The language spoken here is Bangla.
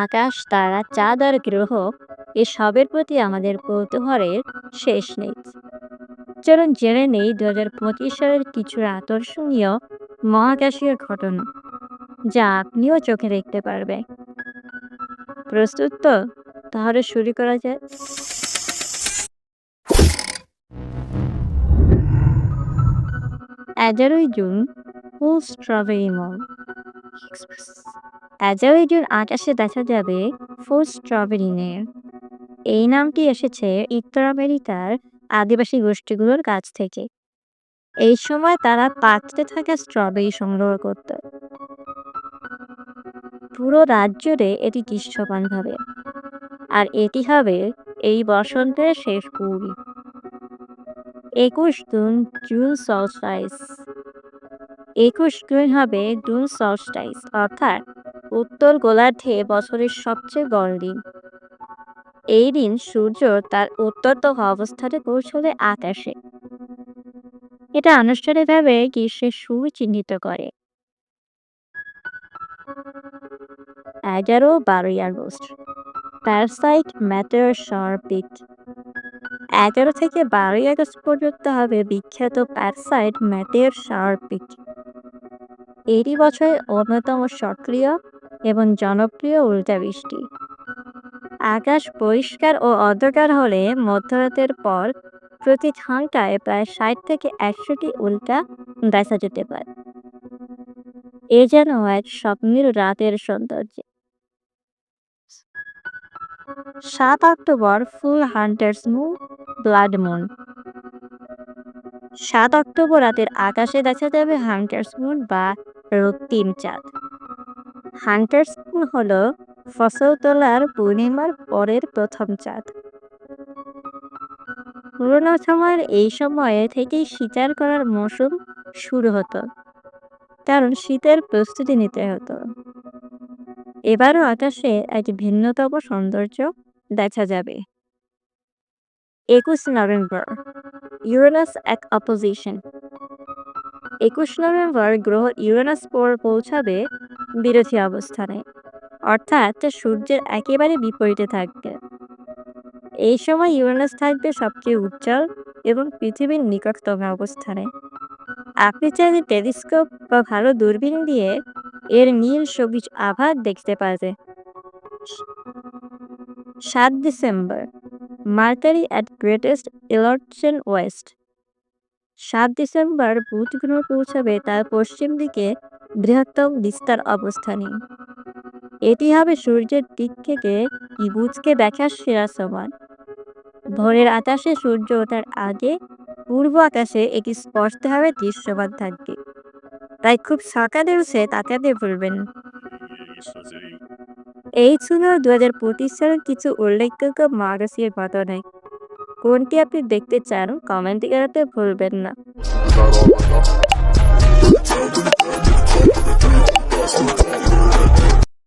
আকাশ, তারা, চাঁদ আর গ্রহ এসবের প্রতি আমাদের কৌতূহলের শেষ নেই। চলুন জেনে নেই 2025 সালের কিছু আকর্ষণীয় মহাকাশীয় ঘটনা যা আপনিও চোখে দেখতে পারবেন। প্রস্তুত তো? তাহলে শুরু করা যায়। 11ই জুন ফুল স্ট্রবেরি মল। 11ই জুন আকাশে দেখা যাবে ফুল স্ট্রবেরি নের। এই নামটি এসেছে উত্তর আমেরিকার আদিবাসী গোষ্ঠীগুলোর কাছ থেকে। এই সময় তারা পাকতে থাকা স্ট্রবেরি সংগ্রহ করত। পুরো রাত জুড়ে এটি দৃশ্যমান হবে, আর এটি হবে এই বসন্তের শেষ ফুল। 21 জুন সলস্টাইস। 21 জুন হবে জুন সলস্টাইস, অর্থাৎ উত্তর গোলার্ধে বছরের সবচেয়ে গরম দিন। এই দিন সূর্য তার উত্তরতম অবস্থানে পৌঁছলে আকাশে। এটা আনুষ্ঠানিকভাবে গ্রীষ্মের শুরু চিহ্নিত করে। 11-12 আগস্ট প্যারাসাইট ম্যাটের শরপিট। 11 থেকে 12 আগস্ট পর্যন্ত হবে বিখ্যাত প্যারাসাইট ম্যাটের শরপিট। এটি বছরের অন্যতম সক্রিয় এবং জনপ্রিয় উল্কাবৃষ্টি। আকাশ পরিষ্কার ও অন্ধকার হলে মধ্যরাতের পর প্রতি ঘন্টায় প্রায় 60 থেকে 100টি উল্কা দেখা যেতে পারে। এ যেন এক স্বপ্নের রাতের সৌন্দর্য। 7 October full hunter's moon, blood moon. 7 October রাতের আকাশে দেখা যাবে হান্টার্স মুন বা রক্তিম চাঁদ। হান্টার্স মুন হল ফসল তোলার পূর্ণিমার পরের প্রথম চাঁদ। পুরোনো সময়ের এই সময়ে থেকেই শিকার করার মৌসুম শুরু হতো, কারণ শীতের প্রস্তুতি নিতে হতো। এবারও আকাশে এক ভিন্নতম সৌন্দর্য দেখা যাবে। 21 নভেম্বর ইউরেনাস এক অপোজিশন। 21 নভেম্বর গ্রহ ইউরেনাস পৌঁছাবে বিরোধী অবস্থানে, অর্থাৎ সূর্যের একেবারে বিপরীতে থাকবে। এই সময় ইউরেনাস থাকবে সবচেয়ে উজ্জ্বল এবং পৃথিবীর নিকটতম অবস্থানে। আপনি চাইলে টেলিস্কোপ বা ভালো দূরবীন দিয়ে এর নীল সবুজ আভা দেখতে পারবেন। 7 ডিসেম্বর মার্কারি অ্যাট গ্রেটেস্ট ইলটন ওয়েস্ট। 7 ডিসেম্বর বুধ গ্রহ পৌঁছাবে তার পশ্চিম দিকে বৃহত্তম বিস্তার অবস্থানে। এটি হবে সূর্যের দিক থেকে বুধকে দেখার সেরা সময়। ভোরের আকাশে সূর্য ওঠার আগে পূর্ব আকাশে এটি স্পষ্টভাবে দৃশ্যমান থাকবে, তাই খুব সকালে উঠে তাকাতে ভুলবেন না। এই ছিল 2025 সালের কিছু উল্লেখযোগ্য মহাকাশীয় ঘটনা। কোনটি আপনি দেখতে চান কমেন্টে জানাতে ভুলবেন না।